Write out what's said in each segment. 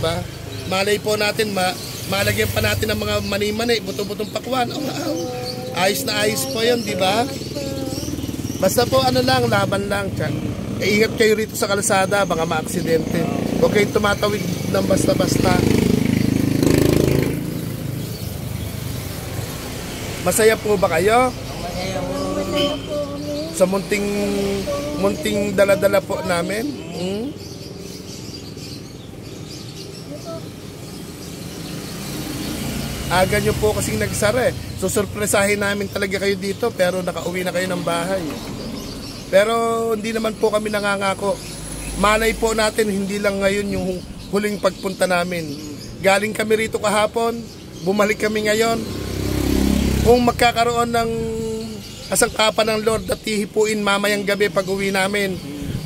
ba? Malay po natin, malagyan pa natin ng mga mani-mani, buto-butong pakwan. Ayos na ayos po yun, di ba? Basta po ano lang, laban lang. Ingat kayo rito sa kalsada, baka ma-aksidente. Huwag kayong tumatawid ng basta-basta. Masaya po ba kayo? Masaya po. Sa munting dala-dala po namin? Aga nyo po kasing nagsara eh. Susurpresahin namin talaga kayo dito pero nakauwi na kayo ng bahay. Pero hindi naman po kami nangangako. Malay po natin hindi lang ngayon yung huling pagpunta namin. Galing kami rito kahapon, bumalik kami ngayon. Kung magkakaroon ng kasangkapan ng Lord at hihipuin mamayang gabi pag uwi namin,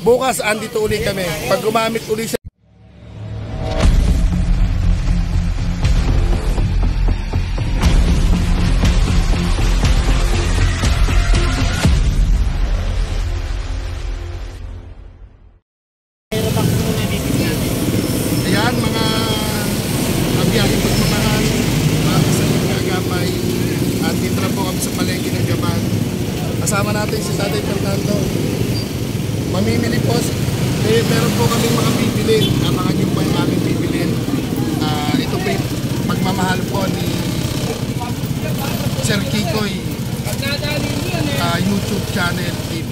bukas andito uli kami. Pag gumamit uli siya. Ayan mga kabiyahing pagmamahal, mga kasaling kaagapay, at dito na po kami sa palengke ng Gaban. Kasama natin si Tatay Fernando. Mamimili po, meron po kami mga bibilin. Abangan nyo po yung aming bibilin. Ito po yung pagmamahal po ni Sir Kikoy, YouTube channel TV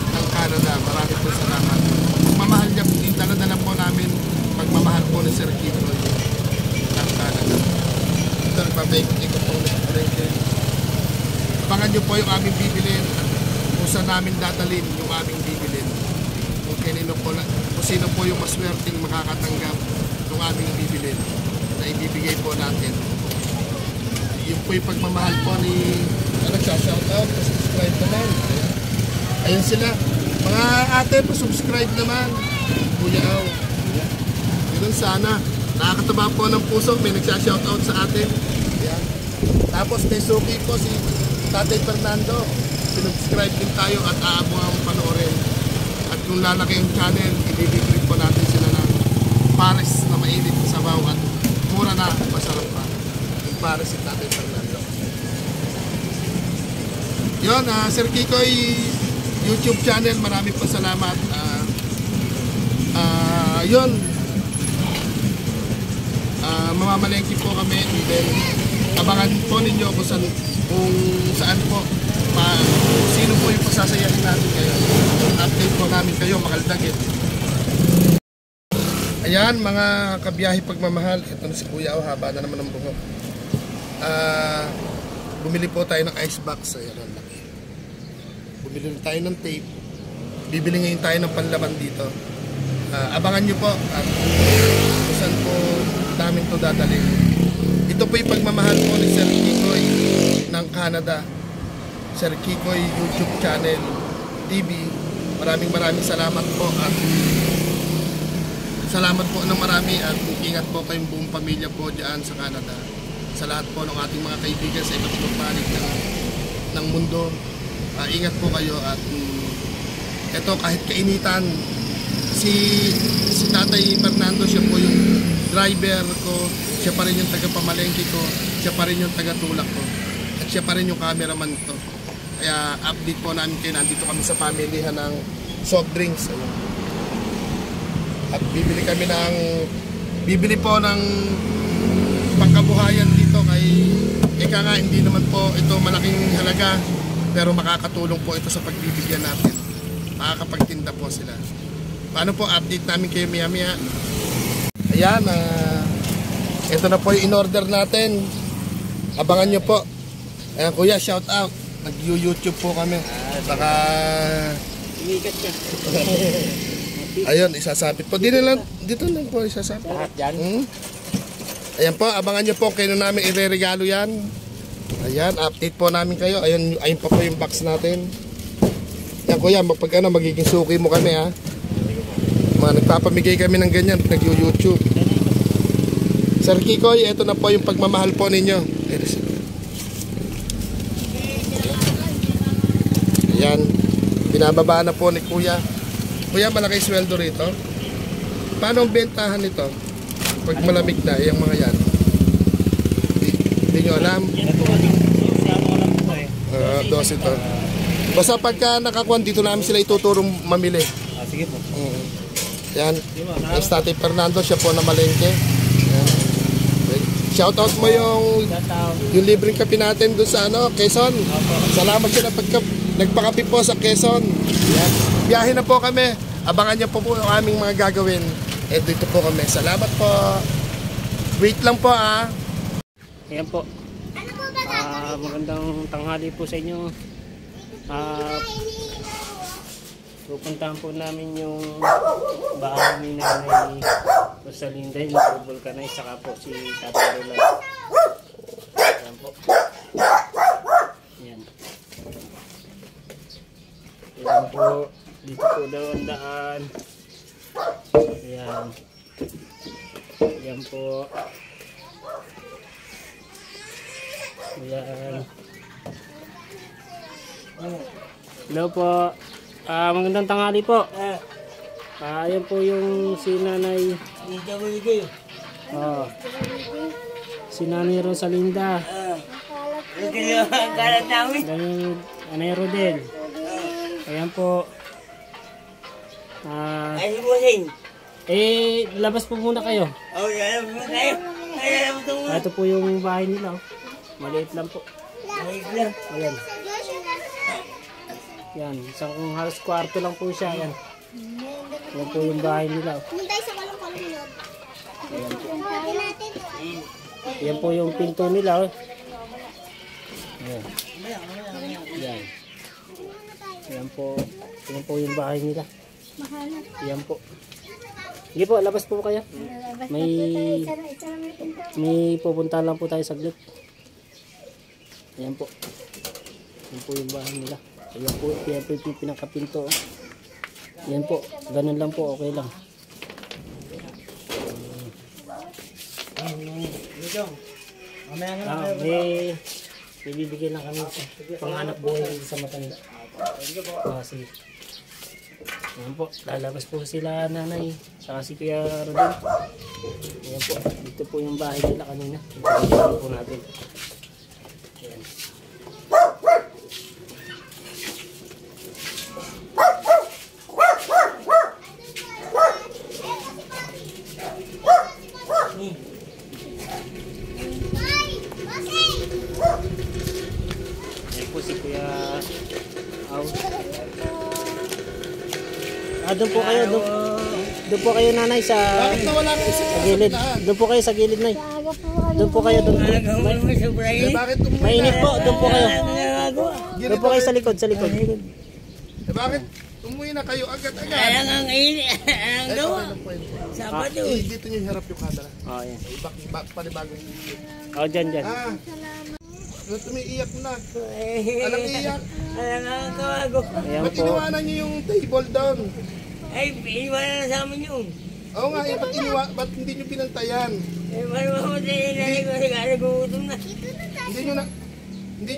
ng Canada. Marami po salamat. Pagmamahal niya, dala-dala po namin pagmamahal po ni Sir Kikoy ng Canada. Ito, nagpapayik ko po ng palengke. Abangan nyo po yung aming bibilin at kung saan namin dadalhin yung aming bibilin. Kung sino po yung maswerteng makakatanggap ng aming bibilin na ibibigay po natin. Yung po yung pagmamahal po ni nagsha-shoutout, subscribe naman. Ayan sila. Mga ate po, subscribe naman. Kuya Aw. Ganun sana. Nakakataba po ng puso, may nagsha-shoutout sa atin. Ayan. Tapos may suki po si Tatay Fernando, sinubscribe din tayo at aabang panoorin. At kung lalaki yung channel, ibibigay po natin sila ng pares na mainit sa sabaw at mura na, masarap pa. Yung pares si Tatay Fernando. Yun, Sir Kikoy YouTube channel, marami po salamat. Yun, mamamalengke po kami and then abangan po ninyo kung saan po, sino po yung pasasayahin natin kayo. Update po namin kayo, makaldagit. Ayan, mga kabiyahe pagmamahal. Ito na si Kuya, haba na naman ang buhok. Bumili po tayo ng ice box. Ayan, ang laki. Bumili tayo ng tape. Bibili ngayon tayo ng panlaban dito. Abangan nyo po at kung saan po namin ito dadalhin. Ito po yung pagmamahal po ni Sir Kikoy ng Canada. Sir Kikoy YouTube channel TV. Maraming salamat po at salamat po ng marami at ingat po kayong buong pamilya po dyan sa Canada. Sa lahat po ng ating mga kaibigan sa iba't ibang panig ng mundo. Ingat po kayo at ito kahit kainitan, si Tatay Fernando, siya po yung driver ko, siya pa rin yung taga-pamalengke ko, siya pa rin yung taga-tulak ko, at siya pa rin yung cameraman ko. Kaya update po namin kayo, nandito kami sa pamilihan ng soft drinks. Ayun. At bibili po ng pangkabuhayan dito kay eka nga, hindi naman po ito malaking halaga, pero makakatulong po ito sa pagbibigyan natin. Makakapagtinda po sila. Paano po, update namin kayo maya-maya. Ayan, ito na po yung in-order natin. Abangan nyo po. Ayan, Kuya, shout out. Nag-YouTube po kami. Saka Umikat ka. ayun, isasabit po. Dito lang po isasabit. Lahat yan? Ayan po, abangan nyo po. Kayo namin ireregalo yan. Ayan, update po namin kayo. Ayun pa po yung box natin. Ayan, Kuya, magiging suki mo kami, ha. Nagpapamigay kami ng ganyan, nag-YouTube. Sir Kikoy, ito na po yung pagmamahal po ninyo. Ayan, binababa na po ni Kuya. Kuya, malaki sweldo rito. Paano ang bentahan nito? Pag malamig na, yung mga yan. Hindi nyo alam. Yan po, sa ano lang po eh. 12 to. Basta pagka nakakuan, dito namin sila ituturong mamili. Sige po. Yan. Yes, Tatay Fernando, siya po na malengke. Yan. Okay. Shoutout mo yung libreng kape natin doon sa Quezon. Salamat siya na nagpakape po sa Quezon. Yan. Biyahe na po kami. Abangan niyo po yung aming mga gagawin. Dito po kami. Salamat po. Wait lang po Ayan po. Magandang tanghali po sa inyo. Pupuntahan po namin yung bahay ni Nanay Rosalinda, yung Vulcanize, saka po si Tatay Roland. Ayan po. Ayan. Ayan po. Dito po daw ang daan. Ayan. Ayan po. Ayan. Hello po. Magandang tanghali po. Ayan po yung si Nanay. Si Nanay Rosalinda. Dan Nanay Rodel. Ayan po. Labas po muna kayo. Ito po yung bahay nila. Maliit lang po. Ayan. Yan, isang halos kwarto lang po siya. Yan. Yan po yung bahay nila. Ayan po. Yan po yung pinto nila. Ayan. Yan. Yan po. Yan po yung bahay nila. Yan po. Sige po, labas po kayo. May pupunta lang po tayo saglit. Ayan po. Yan po yung bahay nila. Ayan po yung pinakapinto. Ayan po. Ganun lang po. Okay lang. May bibigyan lang kami panganap buhay sa matanda. Sige. Ayan po. Lalabas po sila Nanay. Saka si Kuya Rodel. Ayan po. Dito po yung bahay nila kanina. Ito po natin. Ayan. Ayan po si Kuya Aw. Doon po kayo. Doon po kayo Nanay sa gilid. Doon po kayo sa gilid Nay. Doon po kayo doon. Mainit po. Doon po kayo. Doon po kayo sa likod. Bakit umuwi na kayo agad-agad? Kaya nga ngayon, ang gawa. Sabado. Dito nyo harap yung camera. Ayan. Panibagong video. Dyan. Umiiyak na. Alang iyak. Kaya nga ang gawa ko. Ayan Ba't po. iniwanan nyo yung table down? Ay, iwanan na sa amin yun. Oo nga, ba't hindi nyo pinantayan? Eh, paano mamatay yung nanay ko kasi nagugutom na. Hindi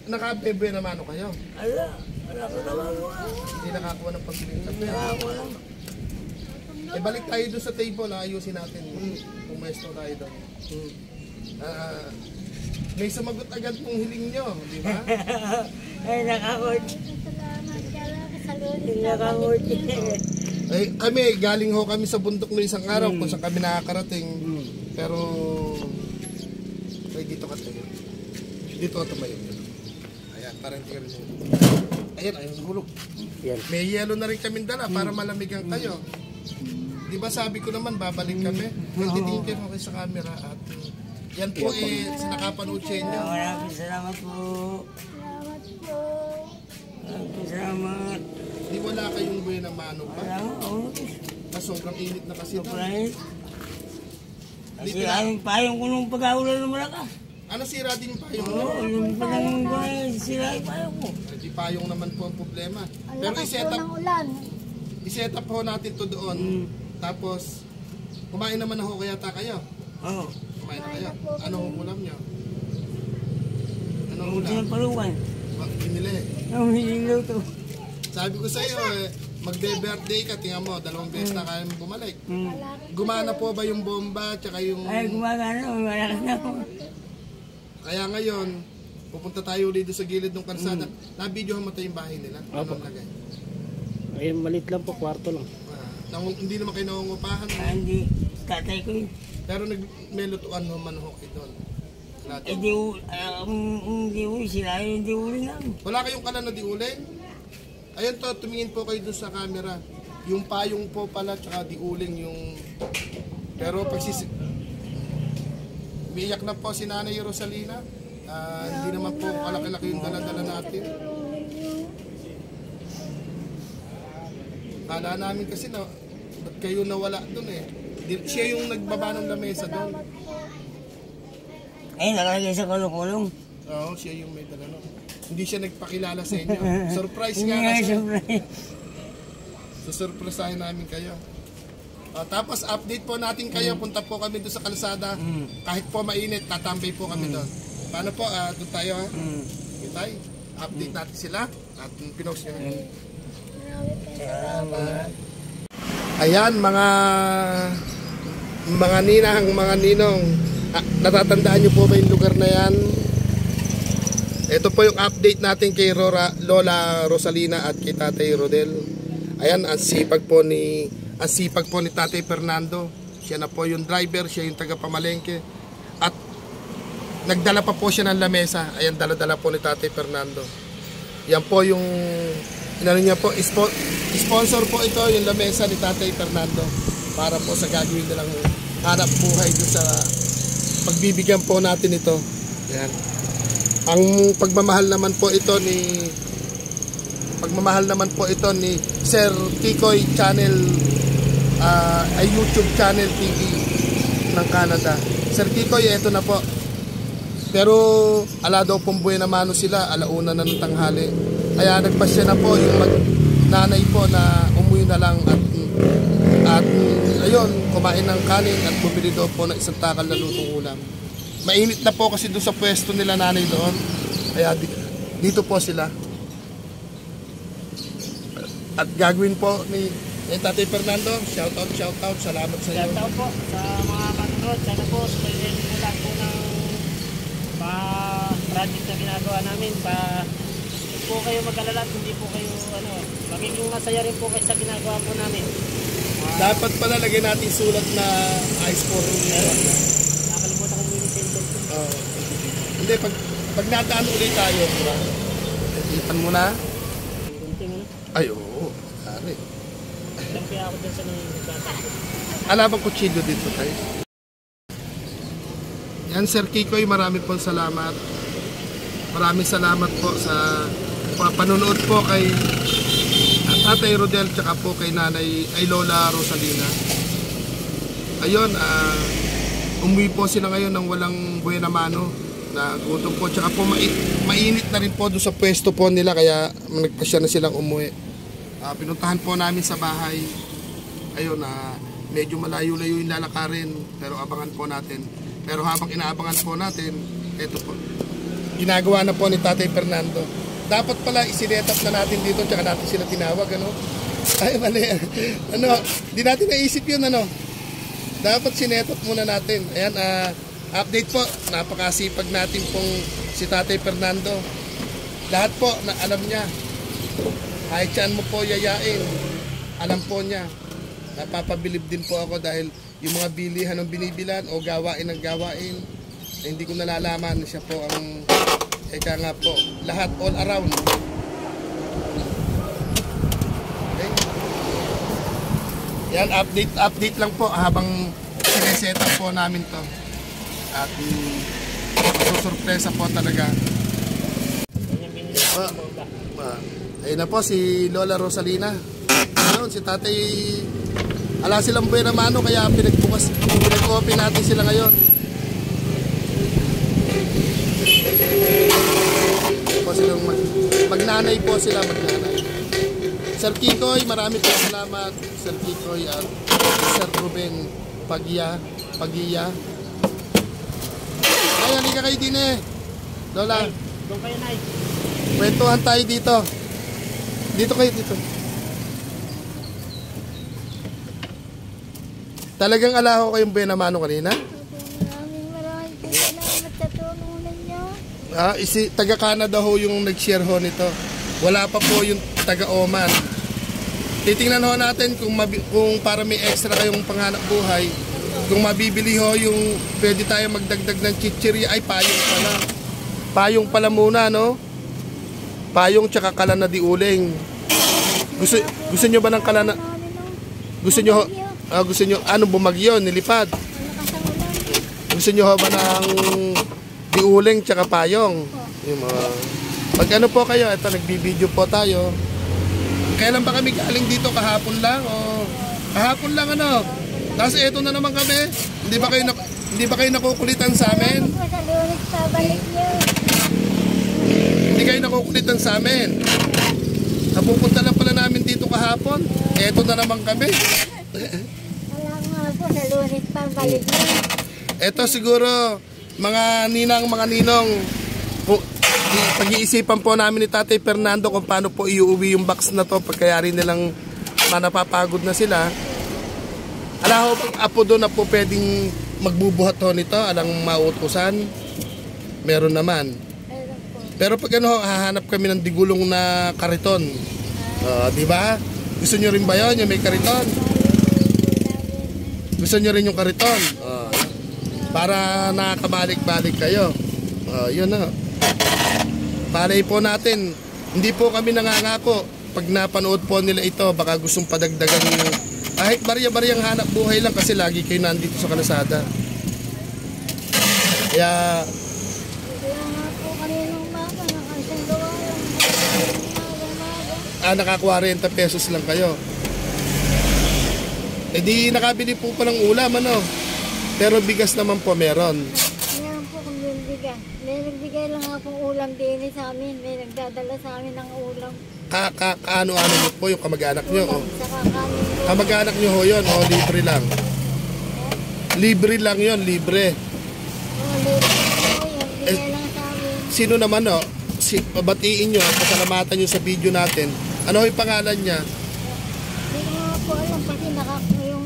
nakabebe na mano kayo. Wala ko naman ko. Hindi nakakuha ng pagbibig sa pera. Wala ko lang. Balik tayo doon sa table, ayusin natin. Pumesto tayo doon. May sumagot agad pong hiling nyo, di ba? Ay, nakakot. Nakakot. Kami, galing ho kami sa bundok no isang araw kung saan kami nakakarating. Pero, dito ka tayo. Dito ka tumayo. Ayan, parang hindi ka rin. Ayan, hulog. May yelo na rin kami dala para malamigan kayo. Di ba sabi ko naman, babalik kami. Titingin kayo kayo sa camera at yan po sinakapanood sa inyo. Maraming salamat po. Salamat. Di wala kayong buhay na mano pa. Na sobrang init na kasi ito. Kasi ang payong ko nung pag-aulan ng malakas. Ano sira din yung payong nyo? Oo, yung palang sira yung payong ko. Di payong naman po ang problema. Pero i-set up ho natin to doon. Tapos, kumain naman ako kaya kayo. Oo. Kumain na kayo. Ano ho ulam nyo? Ano Ang ulam? palukan. Binili. Ang hinilaw to. Sabi ko sa iyo magbe-birthday ka, tingnan mo, 2 beses na kaya mo bumalik. Gumana po ba yung bomba, tsaka yung... Ay, gumagana, malakas na ako. Kaya ngayon, pupunta tayo ulit doon sa gilid ng kalsada. Na-videohan mo tayo yung bahay nila. Opo. Anong lagay? Ay, malit lang po, kwarto lang. Hindi naman kayo nangungupahan. Ah, hindi, tatay ko yun. Pero may lutuan mo manhok doon. Eh, hindi uli sila, hindi uli namin. Wala kayong kalan na di uling? Ayun to, tumingin po kayo doon sa camera. Yung payong po pala, tsaka di uling yung... Pero umiiyak na po si Nanay Rosalina. Hindi naman po kalaki-laki yung dala-dala natin. Kala namin kasi na, ba't kayo nawala doon eh? Siya yung nagbaba ng lamesa doon. Eh, nakalagay sa kulong-kulong. Oo, siya yung may dala no. Hindi siya nagpakilala sa inyo. Surprise nga Hindi nga kasi. surprise. Susurpresahin namin kayo. Tapos update po natin kayo. Punta po kami doon sa kalsada. Kahit po mainit, tatambay po kami doon. Paano po? Doon tayo ha? Okay, tayo. Update natin sila. At pinost nyo na. Ayan, mga ninang, mga ninong. Natatandaan nyo po ba yung lugar na yan? Ito po yung update natin kay Lola Rosalina at kay Tatay Rodel. Ayan, ang sipag po ni Tatay Fernando. Siya na po yung driver, siya yung taga-pamalengke. At nagdala pa po siya ng lamesa. Ayan, dala-dala po ni Tatay Fernando. Yan po yung niya po, sponsor po ito yung lamesa ni Tatay Fernando para po sa gagawin nilang hanap buhay doon sa pagbibigyan po natin ito. Ayan. Ang pagmamahal naman po ito ni Sir Kikoy Channel, ay YouTube channel TV ng Canada. Sir Kikoy, ito na po. Pero ala daw pong buhay na mano sila, alauna na ng tanghali. Kaya nagpasya na po yung nanay po na umuwi na lang at ayun, kumain ng kanin at bumili daw po ng isang takal na lutong ulam. Mainit na po kasi doon sa pwesto nila nanay doon. Kaya dito po sila. At gagawin po ni Tatay Fernando, shout out, salamat sa iyo. Shout out po sa mga kanunod. Sana po, sa lahat po ng project na ginagawa namin. Hindi po kayo mag-alala at hindi po kayo, magiging masaya rin po kayo sa ginagawa po namin. Dapat pala lagyan natin sulat na ice for room. Nakalimutan ko yung sentence ko. Hindi, pag nataan ulit tayo, diba? Ipan mo na. Kunting Ay, oo. Kari. lampi ako dyan sa mga nagtatakot. Alabang kutsilyo dito tayo. Yan, Sir Kikoy, marami po salamat. Maraming salamat po sa panonood po kay Tatay Rodel tsaka po kay Lola Rosalina. Ayun, umuwi po sila ngayon ng walang buena mano na gutom po, tsaka po mainit na rin po doon sa pwesto po nila, kaya nagpasya na silang umuwi. Pinuntahan po namin sa bahay. Ayun, medyo malayo-layo yung lalakarin, pero abangan po natin. Pero habang inaabangan po natin, eto po, ginagawa na po ni Tatay Fernando. Dapat pala isinet up na natin dito, tsaka natin sila tinawag, Ay, mali. Di natin naisip yun, Dapat sinet up muna natin. Ayan, update po. Napakasipag natin pong si Tatay Fernando. Lahat po na alam niya. Kahit saan mo po yayain, alam po niya. Napapabilib din po ako dahil yung mga bilihan ng binibilan o gawain ng gawain, hindi ko nalalaman. Siya po ang eka nga po, lahat all around. Okay. Yan, update lang po habang sineset up po namin to. At masusurpresa po talaga. Ayun na po si Lola Rosalina. Ayun, si Tatay, ala silang buena mano, kaya pinag-open natin sila ngayon. Po silang magnanay po sila, magnanay. Sir Kikoy, marami po salamat. Sir Kikoy at Sir Ruben Pagiya. Ay, halika kayo din Lola. Doon kayo, Nay. Kwentuhan tayo dito. Dito kayo, dito. Talagang alaho kayong benamano kanina? Maraming po salamat sa tulong ninyo. Taga Canada ho yung nag-share ho nito. Wala pa po yung taga Oman. Titingnan ho natin kung para may extra kayong panghanap buhay. Kung mabibili ho yung pwede tayo magdagdag ng chichirya. Ay, payong pala. Payong pala muna, no? Payong tsaka kalan na di uling. Gusto nyo ba ng kalan na... Gusto nyo ano bumagyo, nilipad? Gusto nyo ba ng di uling tsaka payong? Yung mga... Pag ano po kayo, ito nagbibideo po tayo. Kailan ba kami galing dito? Kahapon lang? O kahapon lang ano? Tapos eto na naman kami. Hindi ba kayo nakukulitan sa amin? Sa Lunes pabalik niyo. Hindi kayo nakukulitan sa amin. Napupunta lang pala namin dito kahapon. Eto na naman kami. Wala nga po sa Lunes pabalik niyo. Eto siguro mga ninong pag-iisipan po namin ni Tatay Fernando kung paano po iuwi yung box na to pagkayari nilang napapagod na sila. Ala ho, apo doon na po pwedeng magbubuhat ho nito, alang mautusan. Meron naman. Pero pag ano, hahanap kami ng digulong na kariton. Di ba? Gusto nyo rin ba yun, yung may kariton? Gusto nyo rin yung kariton? Para nakakabalik-balik kayo. Yun na. Palay po natin. Hindi po kami nangangako. Pag napanood po nila ito, baka gustong padagdagan yung kahit barya-baryang hanap buhay lang kasi lagi kayo nandito sa kalasada. Kaya Wala nga po kaninang umaga. Nakasang gawa lang. naka 40 pesos lang kayo. Eh di nakabili po pa ng ulam ano. Pero bigas naman po meron. Ngayon po kung bibigyan. May nagbigay lang akong ulam din sa amin. May nagdadala sa amin ng ulam. Kaano-ano nyo po yung kamag-anak nyo? Ulam sa kakanin ko. Kamag-anak nyo ho yun, libre lang. Libre lang yun, libre. Libre po yun. Bigay lang sa amin. Sino naman batiin nyo, pasalamatan nyo sa video natin. Ano yung pangalan niya? Hindi ko nga po alam kasi yung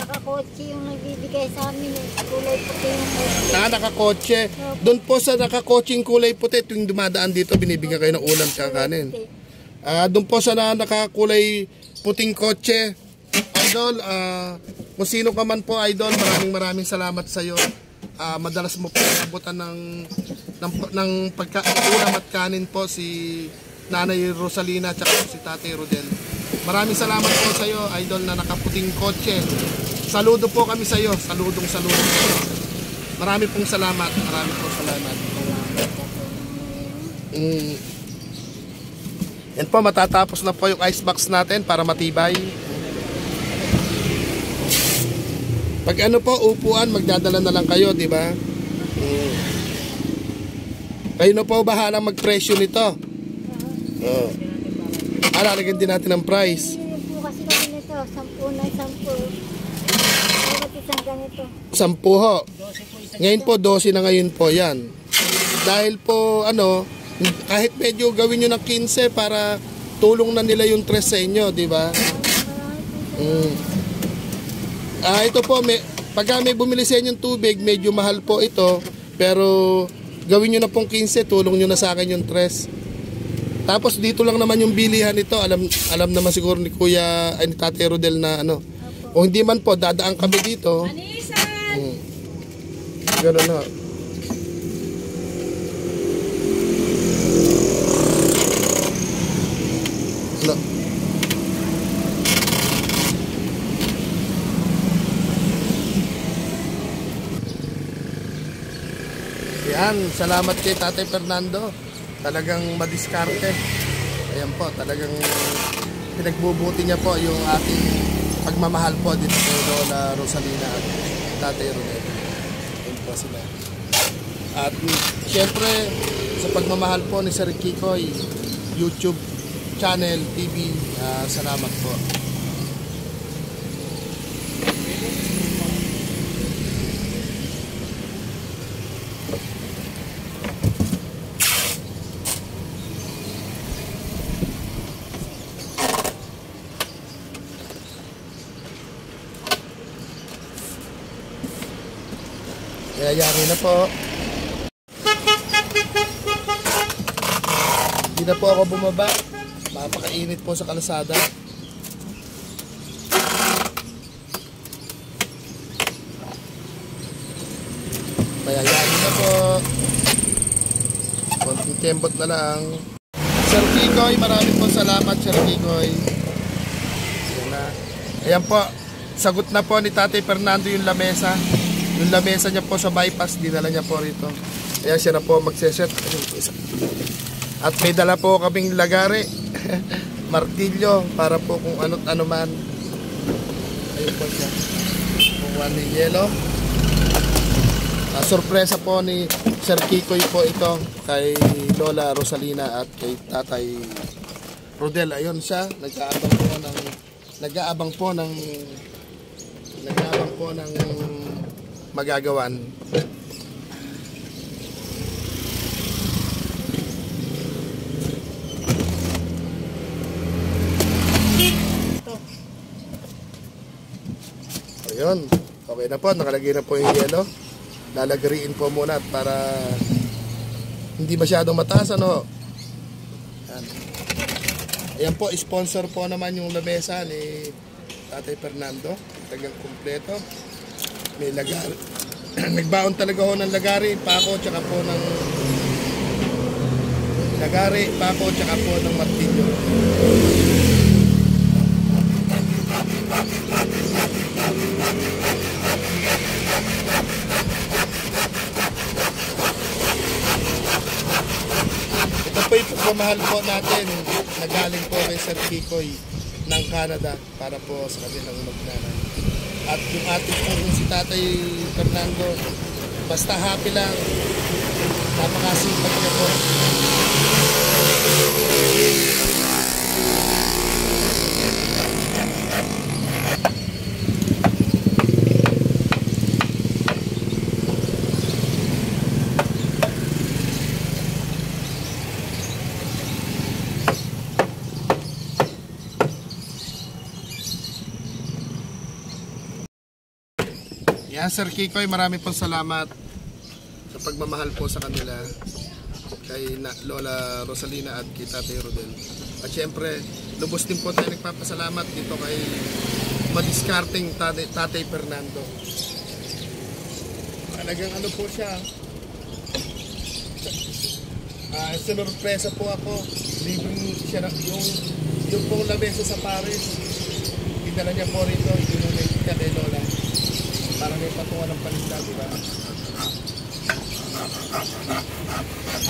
nakakotse yung nagbibigay sa amin. Kulay puti yung kotse. Nakakotse. Doon po sa nakakotseng kulay puti, tuwing dumadaan dito, binibigyan kayo ng ulam sa kanin. Doon po sa nakakulay puting kotse, Idol, kung sino ka man po, Idol, maraming salamat sa iyo. Madalas mo po nabutan ng ulam at kanin po si Nanay Rosalina at si Tatay Rodel. Maraming salamat po sa iyo, Idol, na nakaputing kotse. Saludo po kami sa iyo, saludong saludo. Marami pong salamat, Yan po, matatapos na po yung icebox natin para matibay. Pag ano po, upuan, magdadala na lang kayo, di ba? Kayo na po bahala magpresyo nito. Lalagyan din natin ang price. Hindi po kasi kami nito, 10 na 10. Bawat isang ganito. 10 ho. Ngayon po, 12 na ngayon po, yan. Dahil po, kahit medyo gawin nyo ng 15 para tulong na nila yung 3 sa inyo, di ba? Ito po, pagka may bumili sa inyong tubig, medyo mahal po ito. Pero gawin nyo na pong 15, tulong nyo na sa akin yung 3. Tapos dito lang naman yung bilihan nito. Alam naman siguro ni Kuya, ni Tatay Rodel na o hindi man po, dadaan kami dito. Gano'n na. Yan, salamat kay Tatay Fernando. Talagang madiskarte. Ayan po, talagang pinagbubuti niya po yung ating pagmamahal po dito kay Lola Rosalina at Tatay Rodel. Ayan po sila. At syempre, sa pagmamahal po ni Sir Kikoy, YouTube channel, TV, salamat po. Kaya yari na po. Hindi na po ako bumaba. Mapakainit po sa kalsada. Kaya yari na po. Konting kembot na lang. Sir Kikoy, maraming po salamat Sir Kikoy. Ayan na. Ayan po. Sagot na po ni Tatay Fernando yung lamesa. Yung lamesa niya po sa bypass, dinala niya po rito. Kaya siya na po magseset. At may dala po kaming lagari. Martilyo para po kung ano't ano man. Ayun po siya. Kukuha ng yelo. Sorpresa po ni Sir Kikoy po ito kay Lola Rosalina at kay Tatay Rodel. Ayun siya, nag-aabang po ng magagawan. Ayun, okay na po, nakalagay na po yung yelo. Lalagariin po muna para hindi masyadong mataas, ano. Ayan. Ayan po, sponsor po naman yung lamesa ni Tatay Fernando. Tagang kumpleto. May lagari. Nagbaon talaga ho ng lagari, pako, tsaka po ng martilyo. Ito po yung pagmamahal po natin na galing po kay Sir Kikoy ng Canada para po sa kanilang magnanan. At yung ating po si Tatay Fernando, basta happy lang, napakasipag niya po. Yan Sir Kikoy, marami pong salamat sa pagmamahal po sa kanila kay Lola Rosalina at kay Tatay Rodel. At syempre, lubos din po tayo nagpapasalamat dito kay madiskarting Tatay Fernando. Talagang ano po siya, sinurpresa po ako, leaving siya na, yung pong lamesa sa Paris, dinala niya po rito, idinunay kita kay Lola para may patungan ng palinda, diba?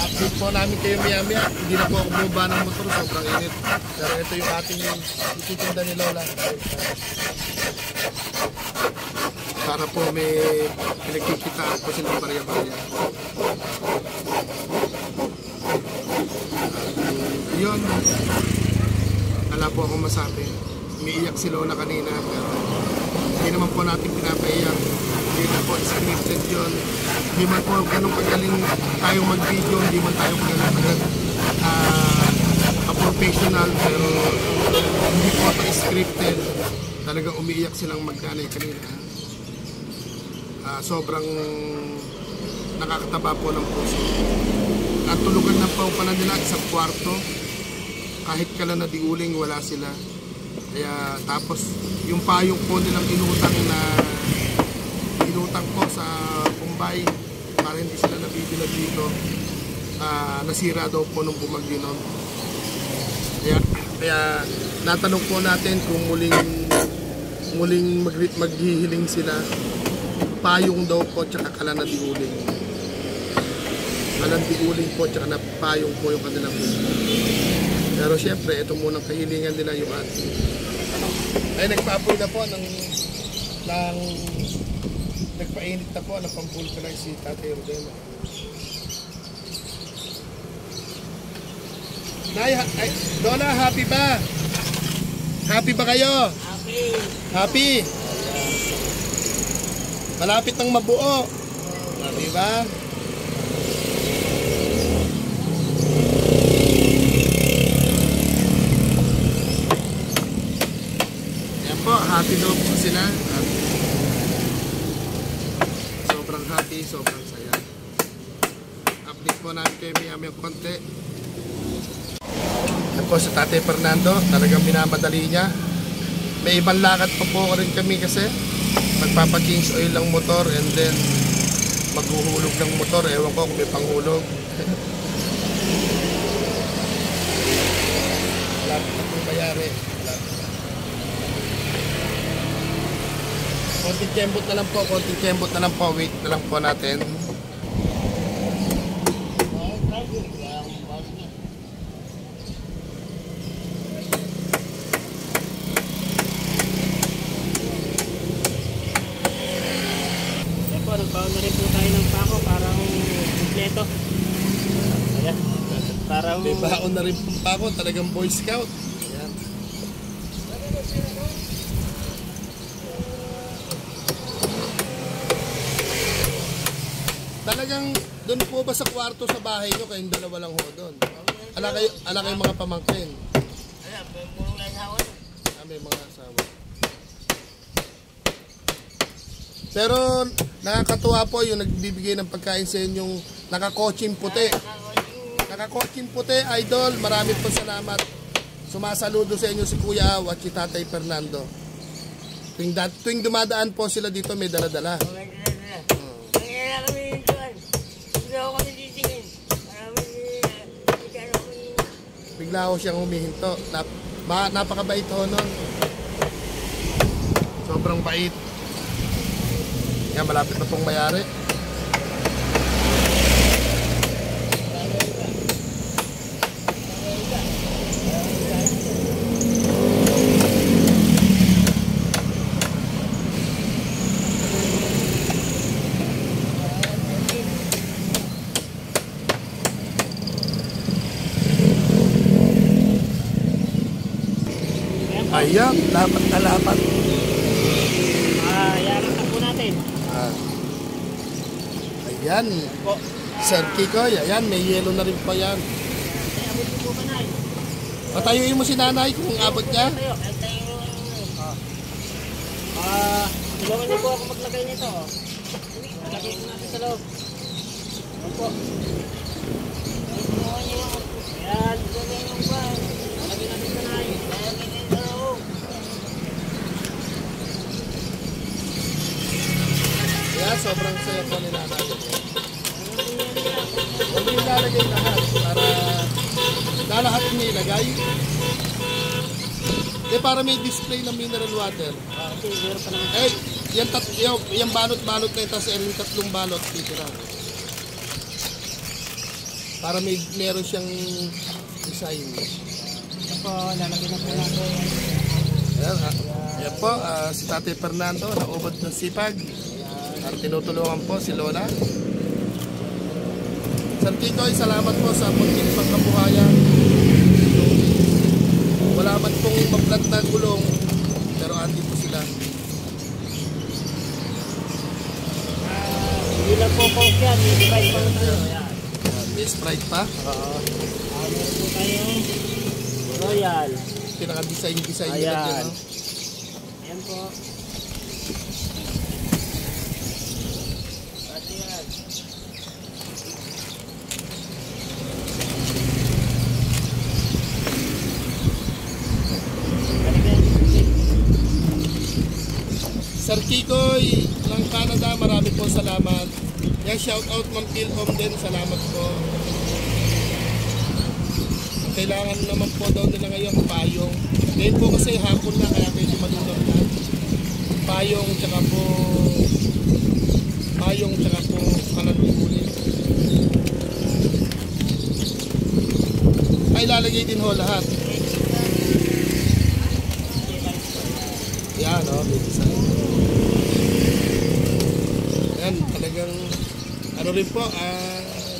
Update po namin kayo maya-maya. Hindi na po ako bumaba ng motor, sobrang init. Pero ito yung ating ititinda ni Lola. Para po may pinagkikitaan po silang barya-barya. Yun. Wala po akong masabi. Umiiyak si Lola kanina, pero hindi naman po natin pinapaiyak. Hindi na po scripted yun. Hindi man po ganun kagaling tayong mag-video, hindi man tayo ganun professional, pero hindi po ito scripted. Talagang umiiyak silang magkanay kanina. Sobrang nakakataba po ng puso. At tulugan na po pala nila isang kwarto. Kahit kala na diuling, wala sila. Kaya tapos yung payong po nilang inutang po sa Bombay para hindi sila nabibilag dito, nasira daw po nung bumagyo nun. Kaya natanong po natin kung muling maghihiling sila, payong daw po tsaka kala na diuling. Kalang diuling po tsaka na payong po yung kanilang gusto. Pero syempre, ito munang kahilingan nila yung ating ay nagpaapoy na po nagpainit na po ng pambulkanize si Tatay Rodel. Lola, happy ba? Happy ba kayo? Happy? Malapit nang mabuo. Happy ba? Happy daw po sila. Sobrang happy family, sobrang saya. Update po namin kayo may konti. Yan po si Tatay Fernando, talagang minamadali niya. May ibang lakad pa po rin kami kasi magpapa-change oil ng motor and then maghuhulog ng motor. Ewan ko kung may panghulog. Lapit na po bayari. Konting kembot na lang po, konting kembot na lang po. Wait na lang po natin. Nagbaon na rin po tayo ng pako para kompleto. Ayan. Para May baon na rin pong pako, talagang Boy Scout. Ayan. Talagang doon po ba sa kwarto sa bahay nyo, kayong dalawa lang ho doon? Ala kayo mga pamangkin? Alam, puro lang asawa na. May mga asawa. Pero nakakatuwa po yung nagbibigay ng pagkain sa inyong nakakotsing puti. Nakakotsing puti, idol. Marami po salamat. Sumasaludo sa inyo si Kuya Aw at si Tatay Fernando. Tuwing dumadaan po sila dito may dala-dala. Kaya kami yung tuwan. Hindi ako kami titingin. Bigla ako siyang humihinto. Napakabait ho nun. Sobrang bait. Yan, malapit na pong mayari. Ayan, dapat na lapat. yaran na po natin. Ayan. Sir Kikoy, ayan, may yelo na rin pa yan. Abot po ba na eh? Patayuin mo si nanay kung abot niya. Tulungan niyo po ako maglagay nito. Maglagay po natin sa loob. Opo. Ayan, tulungan niyo ba? Maglagay natin sa nanay. Kaya sobrang saya po ni nanay. Huwag mo ilalagay lahat para lalahat niya ilagay. Para may display ng mineral water. Yung balot-balot na ito, yung tatlong balot dito lang. Para meron siyang design. Ito po, lalagay na po natin. Yan po, si Tatay Fernando, naubod ng sipag. At tinutulungan po si Lola. Sir Kikoy, salamat po sa munting pagkabuhayan. Wala man pong maplat na gulong, pero andito sila. Hindi lang po po yan, may divide pa tayo. May Sprite pa. Meron po tayong Royal. Pinaka-design nila Ayan. dyan. No? Ayan po. Sir Kikoy ng Canada, marami po salamat. Yan, shout out Ma'am Kilhom din, salamat po. Kailangan naman po daw nila ngayon payong. Ngayon po kasi hapon na, kaya medyo malulang na. Payong tsaka po kalantunin. Ay, lalagay din ho lahat. Yan, may design. Yan, talagang ano rin po,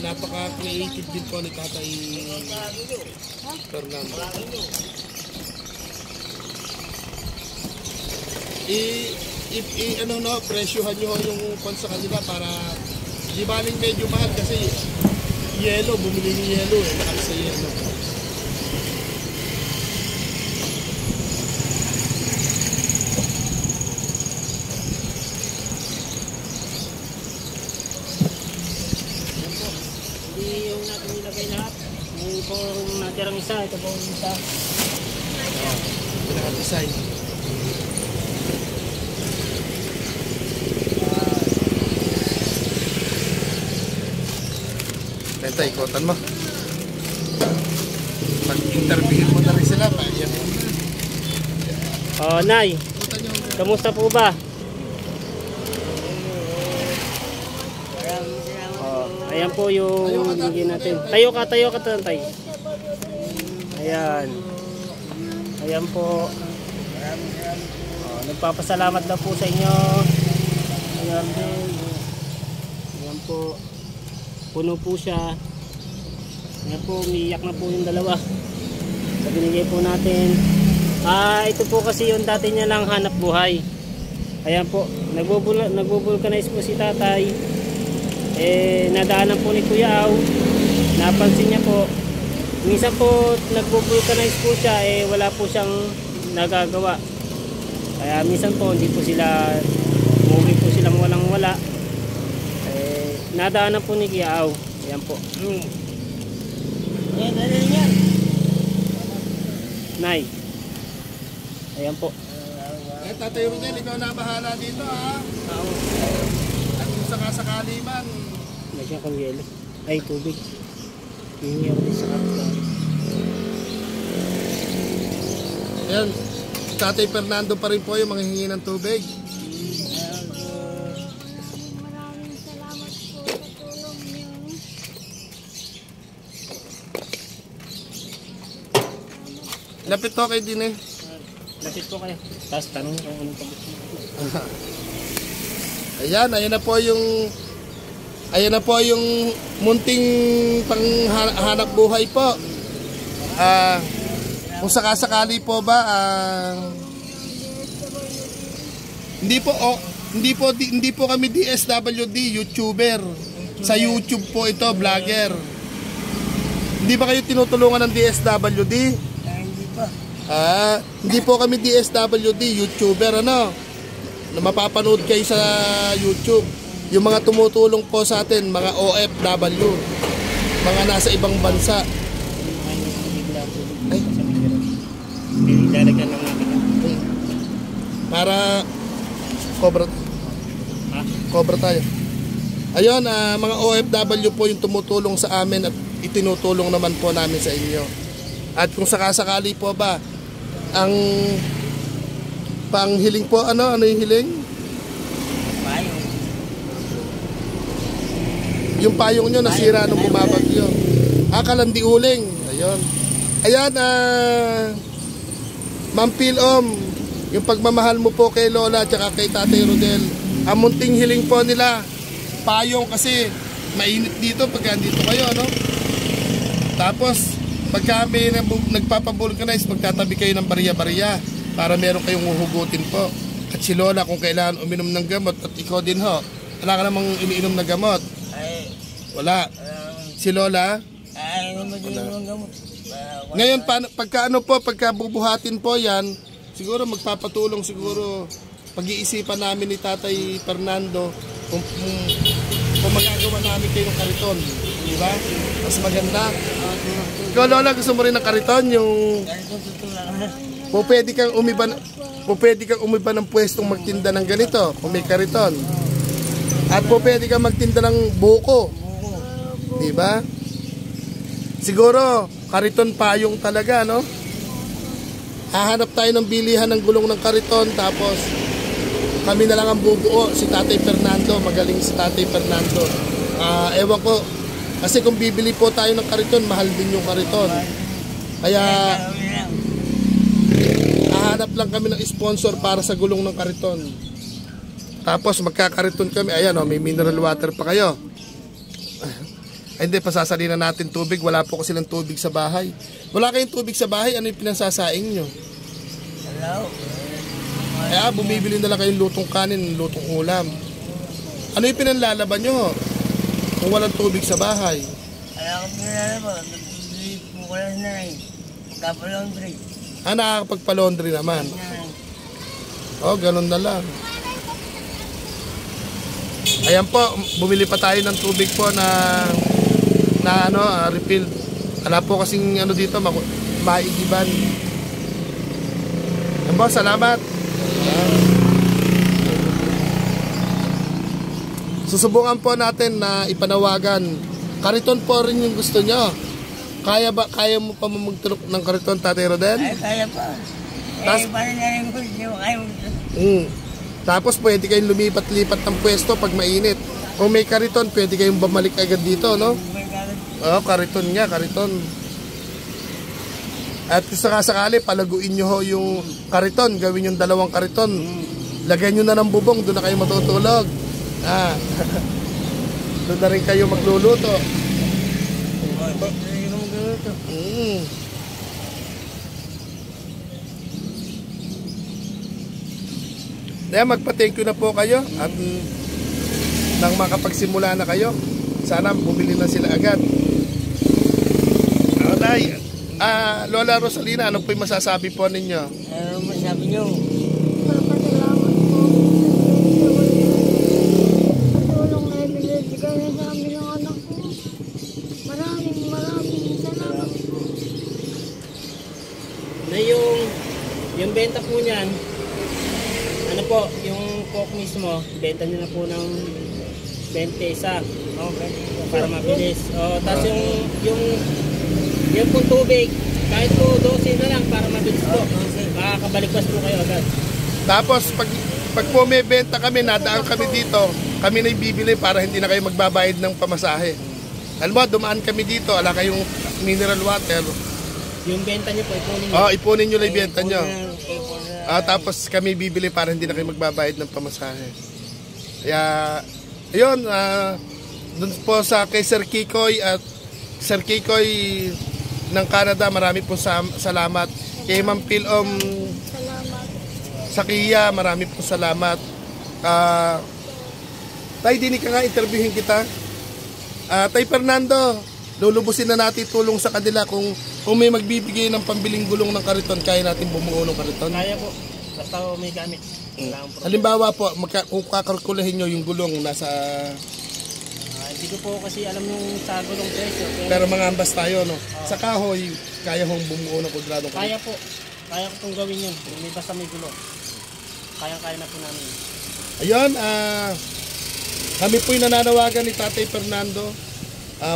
napaka-creative din po ni Tatay Fernando. Presyuhan nyo yung pon sa kanila para di baling medyo mahal kasi yelo, bumili ni yelo mahal sa yelo. Hindi yung natin nilagay lahat. Yung po natirang isa. Ito po yung isa. Pinaka-design. Benta, ikotan mo. Pag-interviewin mo na rin sila, yan. Oh, Nay. Ikotan nyo. Kamusta po ba? Maraming salamat. Oh, ayan po yung bigyan natin. Tayo ka tay. Ayan. Ayan po. Oh, nagpapasalamat na po sa inyo. Ayan din. Ayan po. Puno po siya. Ayan po, umiiyak na po yung dalawa. Sa binigay po natin. Ito po kasi yung dati niya lang hanap buhay. Ayan po, nagbubulkanize po si tatay. Nadaanan po ni Kuya Au. Napansin niya po. Minsan po nagbubulkanize po siya, wala po siyang nagagawa. Kaya minsan po hindi po sila, umuwi po silang walang wala. Nadaanan po ni Kuya Au. Ayan po. Yan, ano yan? Nay. Ayan po. Tatay Rodel, ikaw na bahala dito, ha? At kung sakasakali man, Lagyan kong yelo. Ay, tubig. Hihingi ako din sa kapitán. ayan, Tatay Fernando pa rin po yung mga hingi ng tubig. Maraming salamat po sa tulong niyo. Lapit to kay din eh. Lapit po kayo. Tapos tanong kung anong pagod. Ayan na po yung munting panghanap buhay po. Kung sakasakali po ba, hindi po kami DSWD, YouTuber. Sa YouTube po ito, vlogger. Hindi ba kayo tinutulungan ng DSWD? Hindi pa. Hindi po kami DSWD, YouTuber, ano? Na mapapanood kayo sa YouTube. Yung mga tumutulong po sa atin, mga OFW, mga nasa ibang bansa. Ay. Lalagyan lang natin. Para cobra tayo. Ayun, mga OFW po yung tumutulong sa amin at itinutulong naman po namin sa inyo. At kung sakasakali po ba, ang panghiling po, ano yung hiling? Payong. Yung payong nyo nasira nung bumabagyo. Kalandi uling. Ayun. Ayan, Ma'am Pilom, yung pagmamahal mo po kay Lola at kay Tatay Rodel, ang munting hiling po nila, payong kasi mainit dito pagka dito kayo, no? Tapos, pagka may nagpapabulkanize, magtatabi kayo ng bariya-bariya para meron kayong uhugutin po. At si Lola kung kailangan uminom ng gamot, at ikaw din ho, wala ka namang iniinom na gamot. Ay, Wala. Si Lola, ay, naman din yung gamot. ngayon, pagka bubuhatin po yan, siguro magpapatulong siguro pag-iisipan namin ni Tatay Fernando kung magagawa namin kayo ng kariton. Di ba? Mas maganda. Ikaw, Lola, gusto mo rin ng kariton? Yung pwede kang umiba ng pwestong magtinda ng ganito kung may kariton. At pwede kang magtinda ng buko. Di ba? Siguro, kariton payong talaga, no? Hahanap tayo ng bilihan ng gulong ng kariton, tapos kami na lang ang bubuo. Si Tatay Fernando, magaling si Tatay Fernando. Ewan ko, kasi kung bibili po tayo ng kariton, mahal din yung kariton. Kaya, hahanap lang kami ng sponsor para sa gulong ng kariton. Tapos magkakariton kami. Ayan, may mineral water pa kayo. Ay, hindi, pasasalina natin tubig. Wala po kasi ng tubig sa bahay. Wala kayong tubig sa bahay, ano yung pinansasaing nyo? Hello? Kaya bumibili na lang kayong lutong kanin, lutong ulam. Ano yung pinanlalaban nyo kung walang tubig sa bahay? Kaya ako pinalalaban, nagbibili po ko lang na rin. Magkapalaundry. Nakakapagpa-laundry naman. Ganun na lang. Ayan po, bumili pa tayo ng tubig po na na ano, refill. Wala po kasing ano dito, maigiban. Yan boss, salamat. Susubukan po natin na ipanawagan. Kariton po rin yung gusto nyo. Kaya mo pa magturok ng kariton, Tatay Rodel? Ay, kaya pa. Paano na rin ko, hindi mo kaya mo. Tapos pwede kayong lumipat-lipat ng pwesto pag mainit. Kung may kariton, pwede kayong bumalik agad dito, no? Oo, kariton nga, kariton. At sakasakali, palaguin nyo ho yung kariton. Gawin yung 2 kariton. Lagyan nyo na ng bubong, doon na kayo matutulog. Doon na rin kayo magluluto. Kaya magpa-thank you na po kayo. At nang makapagsimula na kayo, sana bumili na sila agad. Alay, Lola Rosalina, ano po yung masasabi po ninyo? Ano masabi nyo? Papasalamat po. Tulong na ibinibigay niya sa amin ng anak ko. Maraming salamat. Na yung benta po niyan, ano po, yung coke mismo, benta niyo na po ng 20 isa. Okay. Para mabilis. Tapos yung po tubig, kahit po 12 na lang para mabilis po. Makakabalik po kayo agad. Tapos pag po may benta kami, nadaan kami dito, kami na bibili para hindi na kayo magbabayad ng pamasahe. Alam mo, dumaan kami dito, ala kayong mineral water. Yung benta niyo po, ipunin niyo. Ipunin nyo lang yung benta nyo. Tapos kami bibili para hindi na kayo magbabayad ng pamasahe. Kaya, ayun, dun po sa kay Sir Kikoy at Sir Kikoy ng Canada, marami po salamat. Kay Ma'am Pilom Sakiya, marami po salamat. Tay, dinig ka nga, interviewin kita. Tay Fernando, lulubusin na natin tulong sa kanila kung may magbibigay ng pambiling gulong ng kariton, kaya natin bumuo ng kariton. Kaya po, basta may gamit. Halimbawa po, kung kakalkulahin nyo yung gulong nasa... Hindi ko po kasi alam yung sa gulong presyo. Pero mga ambas tayo, no? Sa kahoy, kaya hong bumuo ng kwadradong kariton. Kaya po. Kaya ko pong gawin yun. May basta may gulong. Kaya na po namin. Ayun, kami po'y nananawagan ni Tatay Fernando.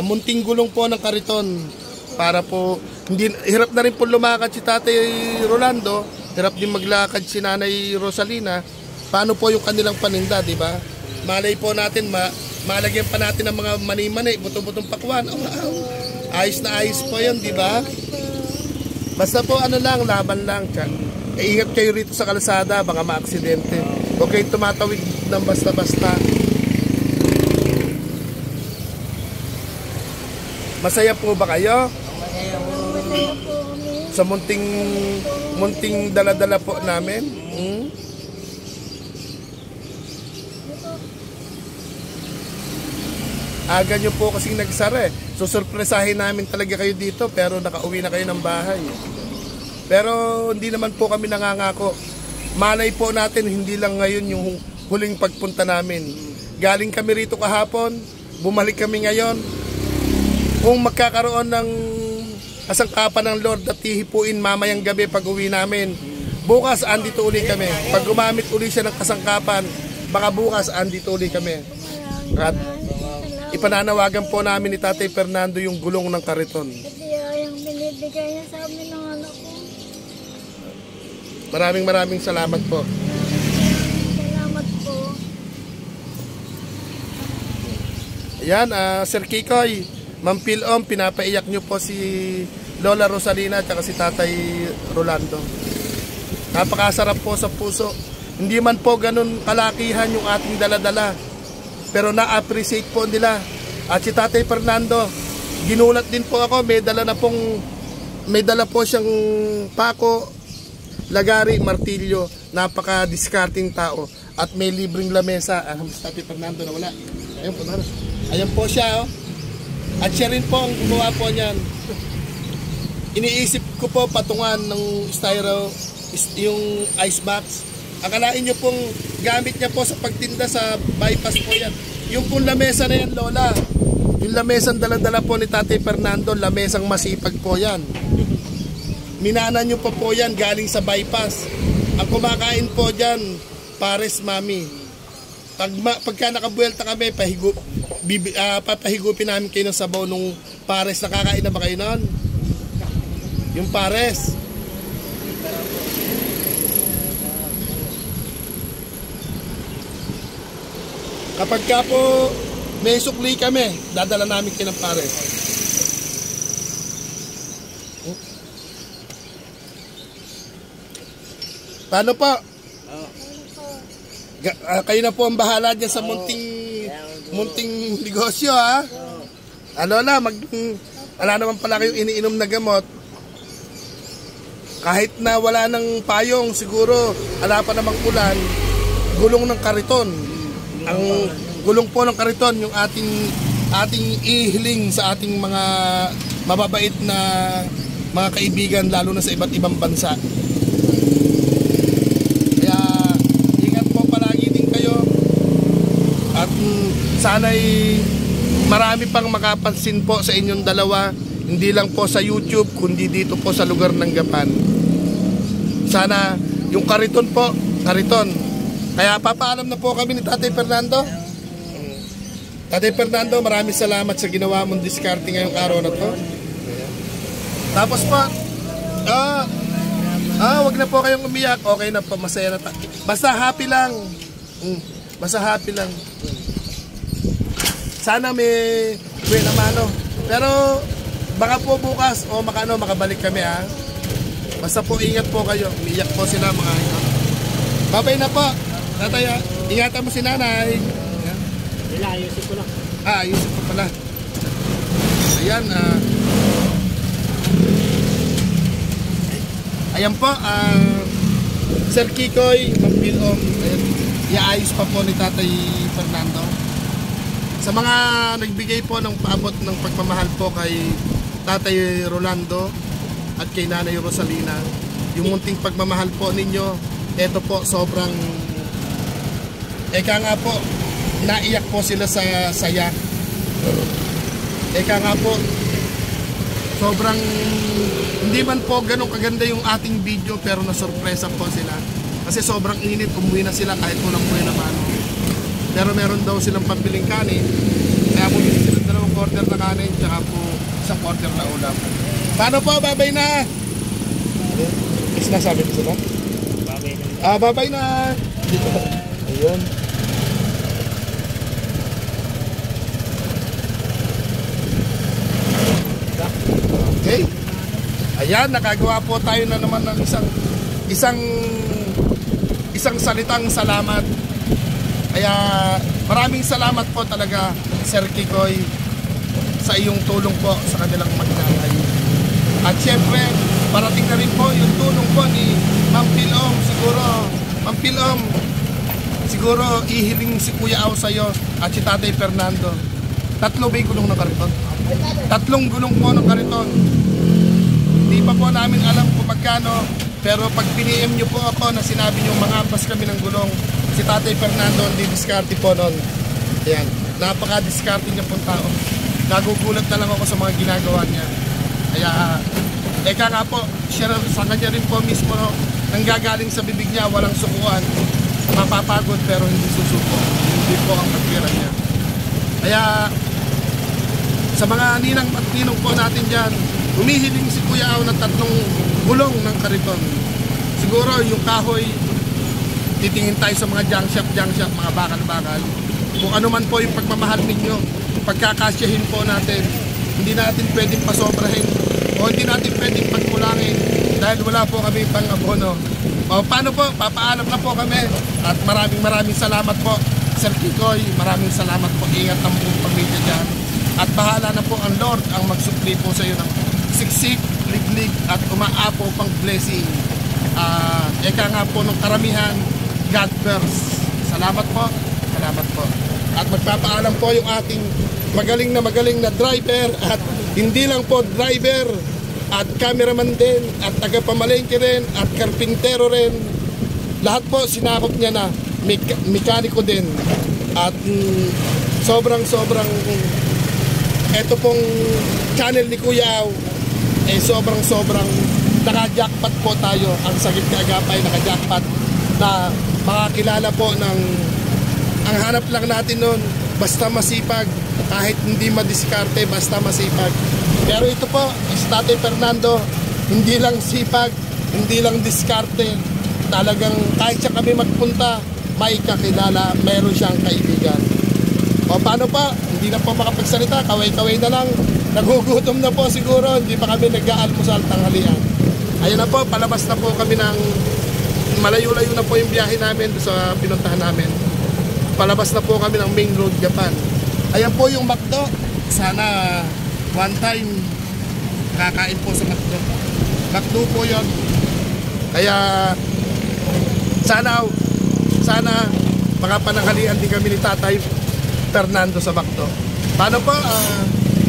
Munting gulong po ng kariton para po hirap na rin po lumakad si Tatay Rolando, hirap din maglakad si Nanay Rosalina. Paano po yung kanilang paninda, di ba? Malay po natin malagyan pa natin ng mga mani-mani, buto-butong pakwan. Ayos na ayos po 'yon, di ba? Basta po lang, laban lang. Ingat kayo rito sa kalsada, baka maaksidente. Huwag kayong tumatawid ng basta-basta. Masaya po ba kayo? Masaya po kami. Sa munting dala-dala po namin? Aga nyo po kasing nagsara eh. So surpresahin namin talaga kayo dito, pero nakauwi na kayo ng bahay. Pero hindi naman po kami nangangako. Malay po natin hindi lang ngayon yung huling pagpunta namin. Galing kami rito kahapon, bumalik kami ngayon. Kung magkakaroon ng kasangkapan ng Lord at hihipuin mamayang gabi pag uwi namin, bukas andito uli kami. Pag gumamit uli siya ng kasangkapan, baka bukas andito uli kami. At ipananawagan po namin ni Tatay Fernando yung gulong ng kariton. Kasi yung binibigay niya sa amin ng anak ko. Maraming salamat po. Salamat po. Ayan, Sir Kikoy, Ma'am Pilom, pinapaiyak nyo po si Lola Rosalina at si Tatay Rolando. Napakasarap po sa puso. Hindi man po ganun kalakihan yung ating daladala, pero na-appreciate po nila. At si Tatay Fernando, ginulat din po ako, may dala po siyang pako, lagari, martilyo, napaka-discarding tao. At may libreng lamesa. Si Tatay Fernando na wala. Ayan po siya, oh. At siya rin po ang gumawa po niyan. Iniisip ko po patungan ng styro, yung ice box. Akalain nyo pong gamit niya po sa pagtinda sa bypass po yan. Yung pong lamesa na yan, Lola, yung lamesang dala-dala po ni Tatay Fernando, lamesang masipag po yan. Minana nyo po yan galing sa bypass. Ang kumakain po dyan, pares mami. Pagka nakabuelta kami, papahigupin namin kayo ng sabaw nung pares. Nakakain na ba kayo nun? Yung pares. Kapag ka po may sukli kami, dadala namin kayo ng pares. Paano po? Kayo na po ang bahala dyan sa munting negosyo, ha? Ano na, wala naman pala kayong iniinom na gamot. Kahit na wala ng payong, siguro, wala pa namang ulan, gulong ng kariton. Ang gulong po ng kariton, yung ating ihiling sa ating mga mababait na mga kaibigan, lalo na sa iba't ibang bansa. Kaya ingat po palagi din kayo at sana'y marami pang makapansin po sa inyong dalawa, hindi lang po sa YouTube kundi dito po sa lugar ng Gapan. Sana yung kariton po, kariton. Kaya papaalam na po kami ni Tatay Fernando. Tatay Fernando, maraming salamat sa ginawa mong diskarte ngayong araw na to. Tapos po, wag na po kayong umiyak. Okay na po, masaya na tayo. Basta happy lang. Basta happy lang. Sana may mano. Pero baka po bukas o makabalik kami, ha. Basta po ingat po kayo. Umiyak po sila mga ito. Babay na po. Tatay, ingatan mo si nanay. Wala, ayusin ko lang. Ayusin ko pala. Ayan, ayan po, Sir Kikoy, Mampilom, iaayos pa po ni Tatay Fernando. Sa mga nagbigay po ng paabot ng pagmamahal po kay Tatay Rolando at kay Nanay Rosalina, yung munting pagmamahal po ninyo, eto po sobrang eka nga po, naiyak po sila sa saya. Eka nga po, sobrang hindi man po ganun kaganda yung ating video, pero nasurpresa po sila kasi sobrang init. Umuwi na sila kahit walang buhay na mano, pero meron daw silang pambiling kanin, kaya bumili sila 2 quarter na kanin tsaka po 1 quarter na ulam. Paano po? Babay na! Is na sabi ko sila? Babay na. Babay na! Dito. Ayun. Okay. Ayan, nakagawa po tayo na naman ng isang salitang salamat. Kaya maraming salamat po talaga, Sir Kikoy, sa iyong tulong po sa kanilang magnanay. At syempre, parating na rin po yung tulong po ni Ma'am Pilom. Ma'am Pilom, siguro ihiling si Kuya Au sa'yo at si Tatay Fernando. 3 ba yung gulong ng kariton? 3 gulong po ng kariton. Hindi pa po namin alam kung magkano, pero pag piniem nyo po ako na sinabi nyo mangampas kami ng gulong, si Tatay Fernando hindi diskarte po nun. Ayan, napaka-diskarte niya po tao. Nagugulat na lang ako sa mga ginagawa niya. Kaya, eka nga po, sa kanya rin po mismo, nanggagaling sa bibig niya, walang sukuan. Mapapagod pero hindi susuko. Hindi po ang pagkira niya. Kaya, sa mga ninang at ninong po natin dyan, humihiling si Kuya Au ng 3 gulong ng kariton. Siguro yung kahoy, titingin tayo sa mga junk shop, mga bakal-bakal. Kung ano man po yung pagmamahal ninyo, pagkakasyahin po natin. Hindi natin pwedeng pasobrahin o hindi natin pwedeng pagkulangin dahil wala po kami pang abono. O paano po? Papaalam na po kami at maraming salamat po, Sir Kikoy. Maraming salamat po. Ingat ang buong pamilya dyan. At bahala na po ang Lord ang magsupli po sa iyo ng siksik, liglig at umaapo pang blessing. Eka nga po ng karamihan, God first. Salamat po. Salamat po. At magpapaalam po yung ating magaling na driver at hindi lang po driver at cameraman din at tagapamalengke rin at karpintero rin. Lahat po sinakop niya na, mekaniko din at sobrang eto pong channel ni Kuya Au, eh sobrang naka-jackpot po tayo. Ang Sagip ni Agapay naka-jackpot na makakilala po ng, ang hanap lang natin nun basta masipag, kahit hindi madiskarte, basta masipag. Pero ito po, si Tatay Fernando, hindi lang sipag, hindi lang diskarte, talagang kahit siya kami magpunta, may kakilala, meron siyang kaibigan. O paano pa, hindi na po makapagsalita, kaway-kaway na lang, nagugutom na po siguro, hindi pa kami nag-aalmusal tanghalian. Ayun na po, palabas na po kami ng, malayo-layo na po yung biyahe namin sa pinuntahan namin. Palabas na po kami ng Main Road, Japan. Ayan po yung McDo. Sana one time kakain po sa McDo. McDo po yun. Kaya sana makapananghalian din kami ni Tatay Fernando sa McDo. Paano po?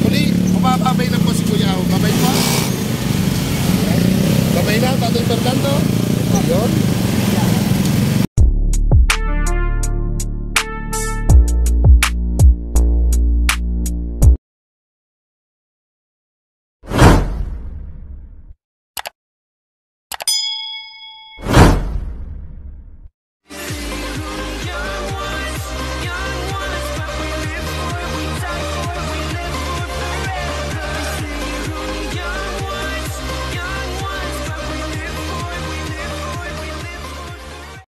Muli, bumababay na po si Kuya Au. Babay po. Babay na, Tatay Fernando. Yun.